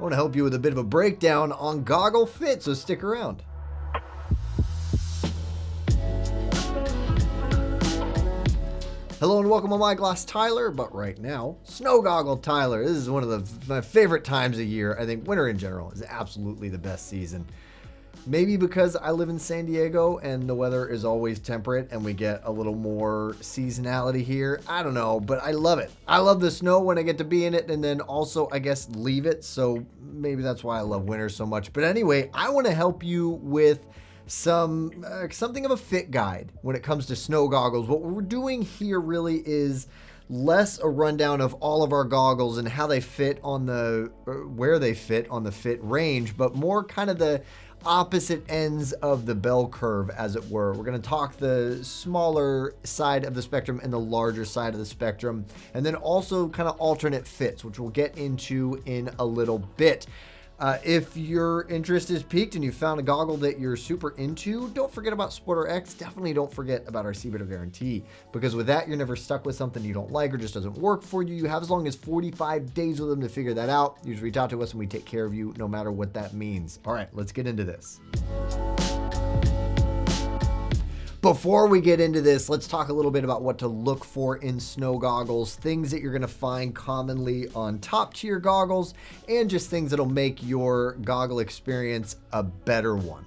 I want to help you with a bit of a breakdown on Goggle Fit, so stick around. Hello and welcome, I'm Eyeglass Tyler, but right now, Snow Goggle Tyler. This is one of my favorite times of year. I think winter in general is absolutely the best season. Maybe because I live in San Diego and the weather is always temperate and we get a little more seasonality here. I don't know, but I love it. I love the snow when I get to be in it and then also, I guess, leave it. So maybe that's why I love winter so much. But anyway, I want to help you with something of a fit guide when it comes to snow goggles. What we're doing here really is less a rundown of all of our goggles and how they fit on where they fit on the fit range, but more kind of the opposite ends of the bell curve, as it were. We're going to talk the smaller side of the spectrum and the larger side of the spectrum, and then also kind of alternate fits, which we'll get into in a little bit. If your interest is piqued and you found a goggle that you're super into, don't forget about SportRx. Definitely don't forget about our CBETO guarantee, because with that, you're never stuck with something you don't like or just doesn't work for you. You have as long as 45 days with them to figure that out. You just reach out to us and we take care of you no matter what that means. All right, let's get into this. Before we get into this, let's talk a little bit about what to look for in snow goggles, things that you're going to find commonly on top tier goggles, and just things that'll make your goggle experience a better one.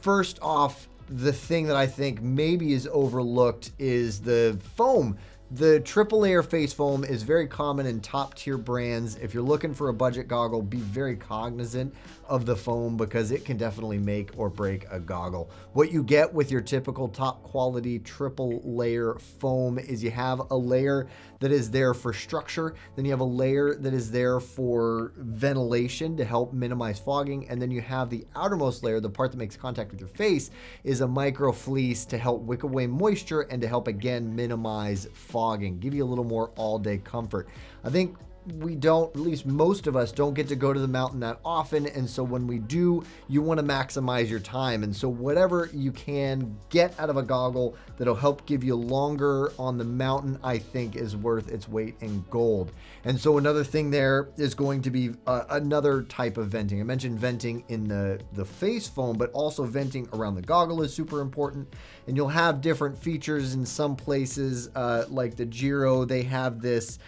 First off, the thing that I think maybe is overlooked is the foam. The triple layer face foam is very common in top tier brands. If you're looking for a budget goggle, be very cognizant of the foam because it can definitely make or break a goggle. What you get with your typical top quality triple layer foam is you have a layer that is there for structure, then you have a layer that is there for ventilation to help minimize fogging, and then you have the outermost layer, the part that makes contact with your face, is a micro fleece to help wick away moisture and to help again minimize fogging, give you a little more all-day comfort. I think we don't, at least most of us don't get to go to the mountain that often, and so when we do, you want to maximize your time, and so whatever you can get out of a goggle that'll help give you longer on the mountain, I think is worth its weight in gold. And so another thing there is going to be another type of venting. I mentioned venting in the face foam, but also venting around the goggle is super important, and you'll have different features in some places, like the Giro. They have this,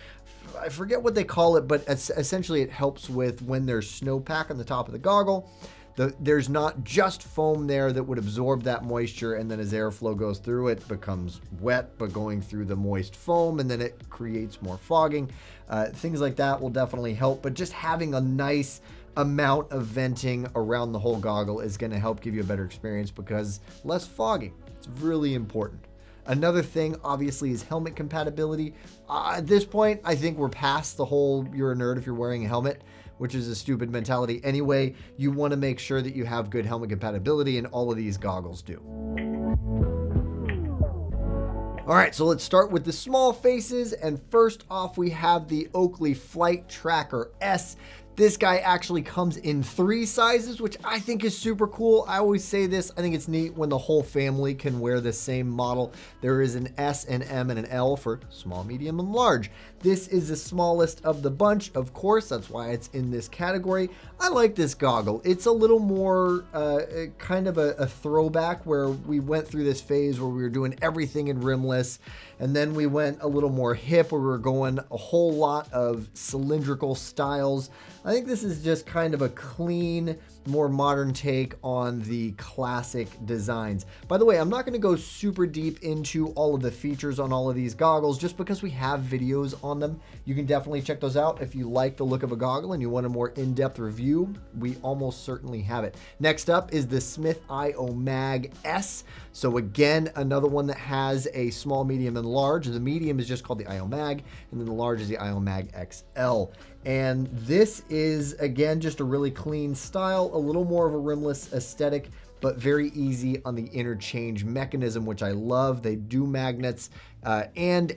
I forget what they call it, but essentially it helps with when there's snowpack on the top of the goggle. There's not just foam there that would absorb that moisture, and then as airflow goes through it becomes wet, but going through the moist foam, and then it creates more fogging. Things like that will definitely help, but just having a nice amount of venting around the whole goggle is going to help give you a better experience because less fogging. It's really important. Another thing, obviously, is helmet compatibility. At this point, I think we're past the whole you're a nerd if you're wearing a helmet, which is a stupid mentality. Anyway, you want to make sure that you have good helmet compatibility, and all of these goggles do. All right, so let's start with the small faces, and first off, we have the Oakley Flight Tracker S. This guy actually comes in 3 sizes, which I think is super cool. I always say this, I think it's neat when the whole family can wear the same model. There is an S, an M, and an L for small, medium, and large. This is the smallest of the bunch, of course, that's why it's in this category. I like this goggle. It's a little more kind of a throwback where we went through this phase where we were doing everything in rimless, and then we went a little more hip where we were going a whole lot of cylindrical styles. I think this is just kind of a clean, more modern take on the classic designs. By the way, I'm not going to go super deep into all of the features on all of these goggles just because we have videos on them. You can definitely check those out if you like the look of a goggle and you want a more in-depth review. We almost certainly have it. Next up is the Smith IO Mag S. So again, another one that has a small, medium, and large. The medium is just called the IO Mag, and then the large is the IO Mag XL. And this is, again, just a really clean style, a little more of a rimless aesthetic, but very easy on the interchange mechanism, which I love. They do magnets and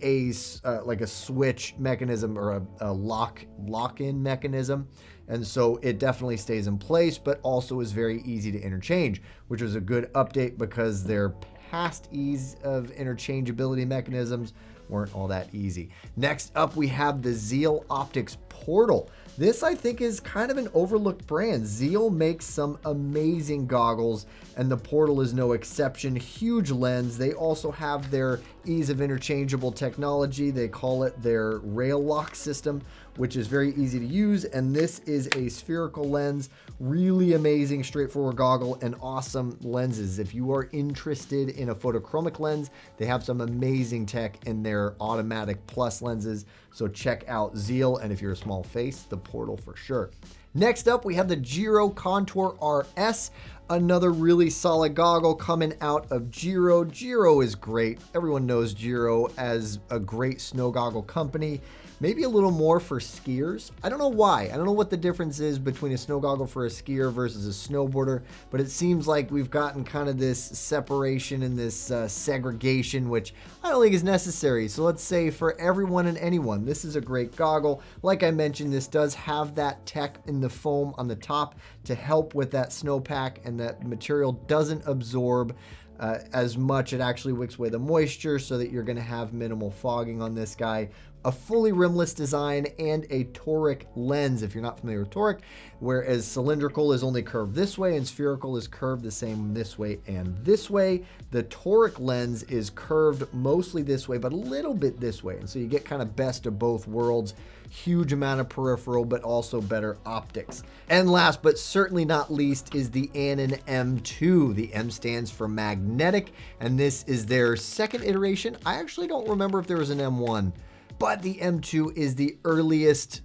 like a switch mechanism or a lock-in mechanism. And so it definitely stays in place, but also is very easy to interchange, which was a good update because their past ease of interchangeability mechanisms weren't all that easy. Next up, we have the Zeal Optics Portal. This, I think, is kind of an overlooked brand. Zeal makes some amazing goggles, and the Portal is no exception. Huge lens. They also have their ease of interchangeable technology. They call it their rail lock system, which is very easy to use. And this is a spherical lens. Really amazing, straightforward goggle and awesome lenses. If you are interested in a photochromic lens, they have some amazing tech in their automatic plus lenses. So check out Zeal, and if you're a small face, the Portal for sure. Next up, we have the Giro Contour RS, another really solid goggle coming out of Giro. Giro is great. Everyone knows Giro as a great snow goggle company. Maybe a little more for skiers. I don't know why. I don't know what the difference is between a snow goggle for a skier versus a snowboarder, but it seems like we've gotten kind of this separation and this segregation, which I don't think is necessary. So let's say for everyone and anyone, this is a great goggle. Like I mentioned, this does have that tech in the foam on the top to help with that snowpack, and that material doesn't absorb as much. It actually wicks away the moisture so that you're going to have minimal fogging on this guy. A fully rimless design and a toric lens, if you're not familiar with toric, whereas cylindrical is only curved this way and spherical is curved the same this way and this way. The toric lens is curved mostly this way, but a little bit this way. And so you get kind of best of both worlds. Huge amount of peripheral, but also better optics. And last but certainly not least is the Anon M2. The M stands for magnetic, and this is their second iteration. I actually don't remember if there was an M1, but the M2 is the earliest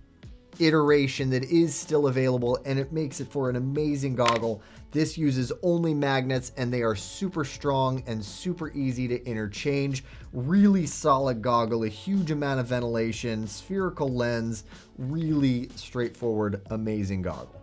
iteration that is still available, and it makes it for an amazing goggle. This uses only magnets, and they are super strong and super easy to interchange. Really solid goggle, a huge amount of ventilation, spherical lens, really straightforward, amazing goggle.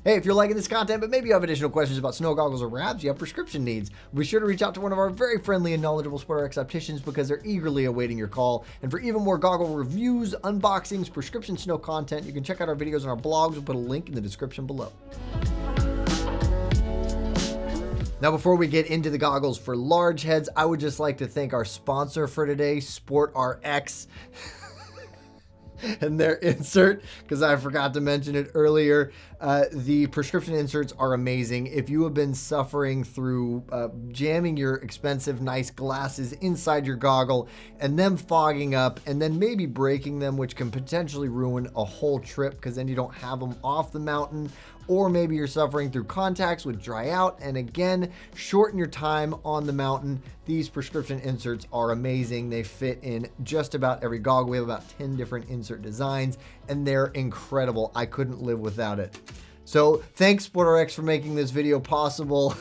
Hey, if you're liking this content, but maybe you have additional questions about snow goggles or perhaps you have prescription needs, be sure to reach out to one of our very friendly and knowledgeable SportRx opticians, because they're eagerly awaiting your call. And for even more goggle reviews, unboxings, prescription snow content, you can check out our videos on our blogs. We'll put a link in the description below. Now, before we get into the goggles for large heads, I would just like to thank our sponsor for today, SportRx. And their insert, because I forgot to mention it earlier. The prescription inserts are amazing. If you have been suffering through jamming your expensive, nice glasses inside your goggle and them fogging up and then maybe breaking them, which can potentially ruin a whole trip because then you don't have them off the mountain, or maybe you're suffering through contacts which dry out and again shorten your time on the mountain, these prescription inserts are amazing. They fit in just about every goggle. We have about 10 different insert designs, and they're incredible. I couldn't live without it. So thanks, SportRx, for making this video possible.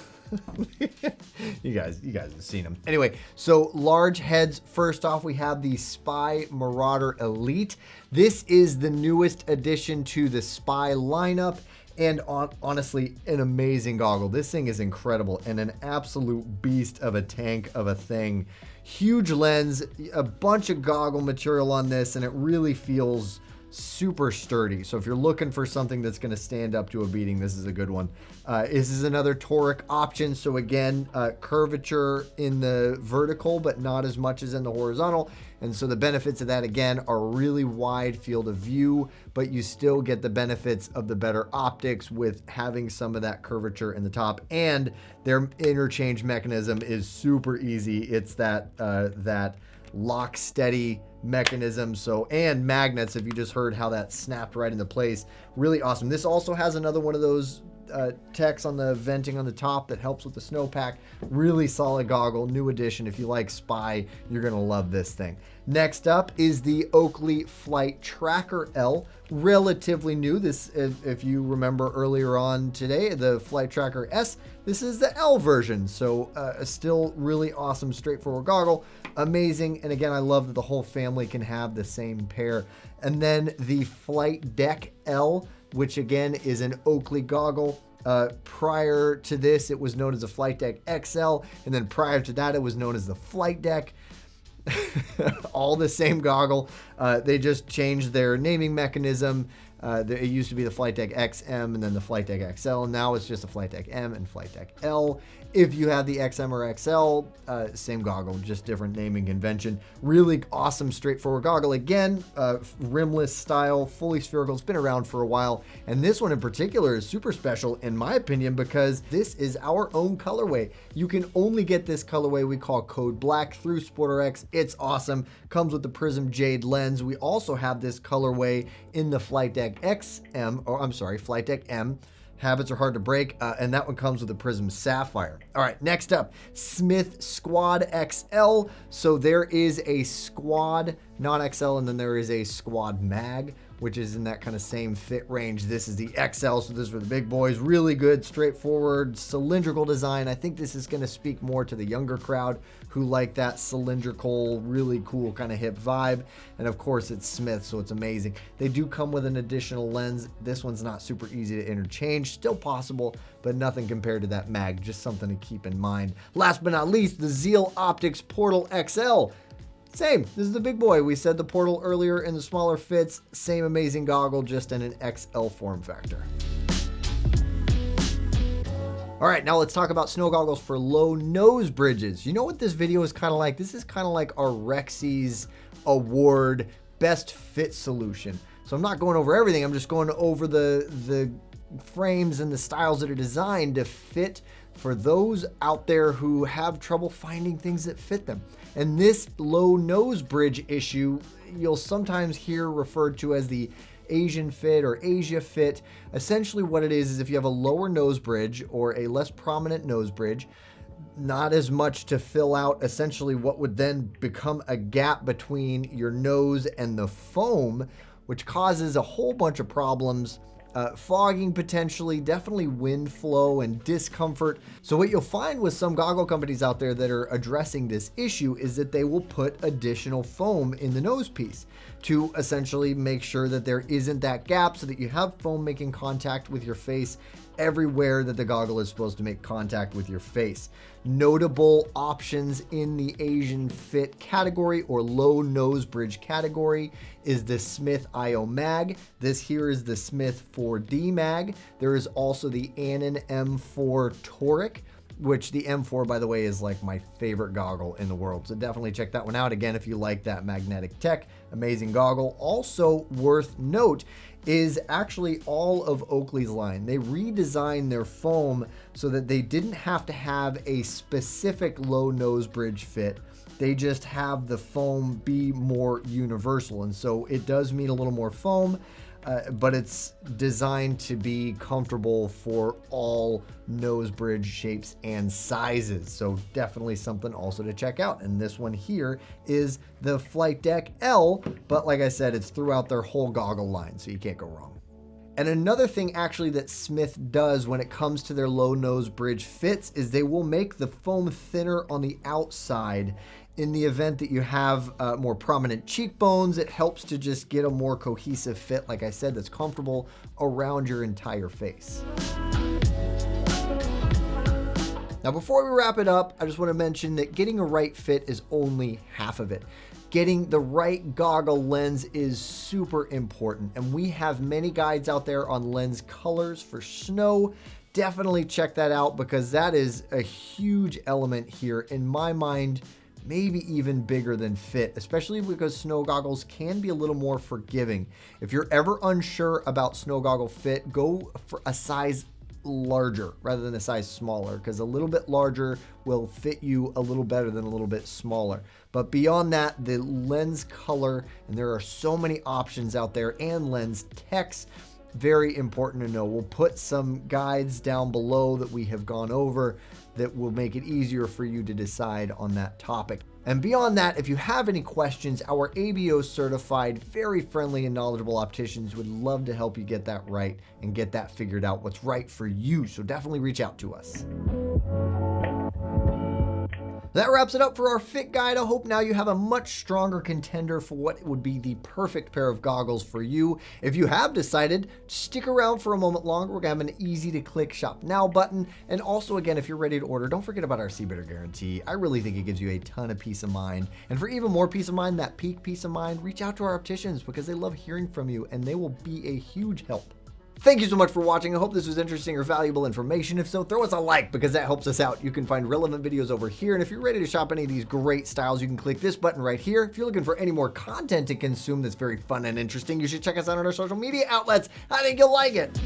you guys have seen them. Anyway, so large heads. First off, we have the Spy Marauder Elite. This is the newest addition to the Spy lineup, and honestly, an amazing goggle. This thing is incredible and an absolute beast of a tank of a thing. Huge lens, a bunch of goggle material on this, and it really feels super sturdy. So if you're looking for something that's going to stand up to a beating, this is a good one. This is another toric option. So again, curvature in the vertical, but not as much as in the horizontal. And so the benefits of that, again, are a really wide field of view, but you still get the benefits of the better optics with having some of that curvature in the top. And their interchange mechanism is super easy. It's that lock steady mechanism. So, and magnets, if you just heard how that snapped right into place, really awesome. This also has another one of those techs on the venting on the top that helps with the snowpack. Really solid goggle, new addition. If you like Spy, you're gonna love this thing. Next up is the Oakley Flight Tracker L. Relatively new. This, if you remember earlier on today, the Flight Tracker S, this is the L version. So still really awesome, straightforward goggle. Amazing. And again, I love that the whole family can have the same pair. And then the Flight Deck L, which again is an Oakley goggle. Prior to this, it was known as a Flight Deck XL. And then prior to that, it was known as the Flight Deck. All the same goggle. They just changed their naming mechanism. It used to be the Flight Deck XM and then the Flight Deck XL. Now it's just the Flight Deck M and Flight Deck L. If you have the XM or XL, same goggle, just different naming convention. Really awesome, straightforward goggle. Again, rimless style, fully spherical. It's been around for a while. And this one in particular is super special in my opinion because this is our own colorway. You can only get this colorway we call Code Black through SportRx. It's awesome. Comes with the Prism Jade lens. We also have this colorway in the Flight Deck Flight Deck M. Habits are hard to break, and that one comes with the Prism Sapphire. All right, next up, Smith Squad XL. So there is a Squad, not XL, and then there is a Squad Mag, which is in that kind of same fit range. This is the XL, so this is for the big boys. Really good, straightforward, cylindrical design. I think this is going to speak more to the younger crowd who like that cylindrical, really cool kind of hip vibe. And of course, it's Smith, so it's amazing. They do come with an additional lens. This one's not super easy to interchange. Still possible, but nothing compared to that Mag. Just something to keep in mind. Last but not least, the Zeal Optics Portal XL. Same, this is the big boy. We said the Portal earlier in the smaller fits. Same amazing goggle, just in an XL form factor. All right, now let's talk about snow goggles for low nose bridges. You know what this video is kind of like? This is kind of like our Rexy's Award Best Fit Solution. So I'm not going over everything. I'm just going over the frames and the styles that are designed to fit for those out there who have trouble finding things that fit them. And this low nose bridge issue, you'll sometimes hear referred to as the Asian fit or Asia fit. Essentially what it is if you have a lower nose bridge or a less prominent nose bridge, not as much to fill out essentially what would then become a gap between your nose and the foam, which causes a whole bunch of problems. Fogging potentially, definitely wind flow and discomfort. So what you'll find with some goggle companies out there that are addressing this issue is that they will put additional foam in the nose piece to essentially make sure that there isn't that gap so that you have foam making contact with your face everywhere that the goggle is supposed to make contact with your face. Notable options in the Asian fit category or low nose bridge category is the Smith IO Mag. This here is the Smith 4D Mag. There is also the Anon M4 Toric, which the M4, by the way, is like my favorite goggle in the world. So definitely check that one out again if you like that magnetic tech. Amazing goggle. Also worth note is actually all of Oakley's line. They redesigned their foam so that they didn't have to have a specific low nose bridge fit. They just have the foam be more universal. And so it does mean a little more foam, but it's designed to be comfortable for all nose bridge shapes and sizes. So definitely something also to check out. And this one here is the Flight Deck L, but like I said, it's throughout their whole goggle line, so you can't go wrong. And another thing actually that Smith does when it comes to their low nose bridge fits is they will make the foam thinner on the outside. In the event that you have more prominent cheekbones, it helps to just get a more cohesive fit, like I said, that's comfortable around your entire face. Now, before we wrap it up, I just want to mention that getting a right fit is only half of it. Getting the right goggle lens is super important, and we have many guides out there on lens colors for snow. Definitely check that out because that is a huge element here in my mind. Maybe even bigger than fit, especially because snow goggles can be a little more forgiving. If you're ever unsure about snow goggle fit, go for a size larger rather than a size smaller, because a little bit larger will fit you a little better than a little bit smaller. But beyond that, the lens color, and there are so many options out there, and lens text, very important to know. We'll put some guides down below that we have gone over that will make it easier for you to decide on that topic. And beyond that, if you have any questions, our ABO certified, very friendly and knowledgeable opticians would love to help you get that right and get that figured out what's right for you. So definitely reach out to us. That wraps it up for our fit guide. I hope now you have a much stronger contender for what would be the perfect pair of goggles for you. If you have decided, stick around for a moment longer. We're going to have an easy to click shop now button. And also, again, if you're ready to order, don't forget about our CBITR guarantee. I really think it gives you a ton of peace of mind. And for even more peace of mind, that peak peace of mind, reach out to our opticians because they love hearing from you and they will be a huge help. Thank you so much for watching. I hope this was interesting or valuable information. If so, throw us a like because that helps us out. You can find relevant videos over here. And if you're ready to shop any of these great styles, you can click this button right here. If you're looking for any more content to consume that's very fun and interesting, you should check us out on our social media outlets. I think you'll like it.